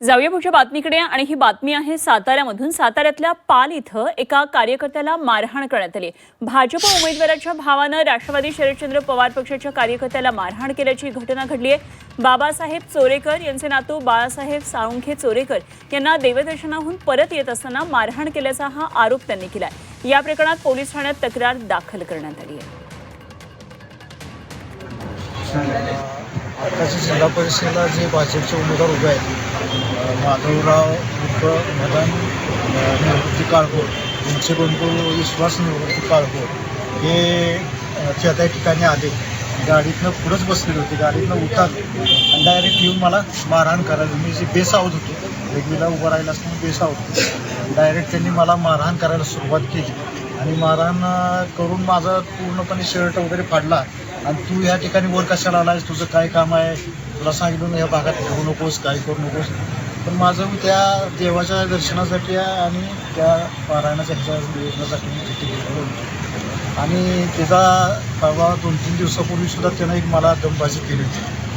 जाऊया पुढच्या बातमीकडे आणि ही बातमी आहे साताऱ्यामधून। साताऱ्यातल्या पाल इथं एका कार्यकर्त्याला मारहाण करण्यात आली। भाजप उमेदवाराच्या भावानं राष्ट्रवादी शरदचंद्र पवार पक्षाच्या कार्यकर्त्याला मारहाण केल्याची घटना घडली आहे। बाबासाहेब चोरेकर यांचे नातू बाळासाहेब साळुंखे चोरेकर यांना देवदर्शनाहून परत येत असताना मारहाण केल्याचा हा आरोप त्यांनी केलाय। या प्रकरणात पोलीस ठाण्यात तक्रार दाखल करण्यात आली आहे। आताच्या जिल्हा परिषदेला जे भाजपचे उमेदवार उभे आहेत माधवराव उर्फ मदन निवृत्ती काळभोर यांचे बंधू विश्वास निवृत्ती काळभोर हे त्या ठिकाणी आले। गाडीतनं पुढंच बसलेले होते, गाडीतनं उतरले आणि डायरेक्ट येऊन मला मारहाण करायला, मी जे बेसावत होतो वेगवेगळा उभं राहिला असताना बेसावत होतो, डायरेक्ट त्यांनी मला मारहाण करायला सुरुवात केली आणि मारहाण करून माझा पूर्णपणे शर्ट वगैरे फाडला। आणि तू ह्या ठिकाणी वर कशाला आलायस, तुझं काय काम आहे, तुला सांगितलं ह्या भागात फिरू नकोस, काय करू नकोस। पण माझं त्या देवाच्या दर्शनासाठी आणि त्या पारायणाच्या योजनेसाठी मी तिथे गेलो होतो आणि त्याचा बाबा 2-3 दिवसापूर्वी सुद्धा त्यानं एक मला दमबाजी केली होती।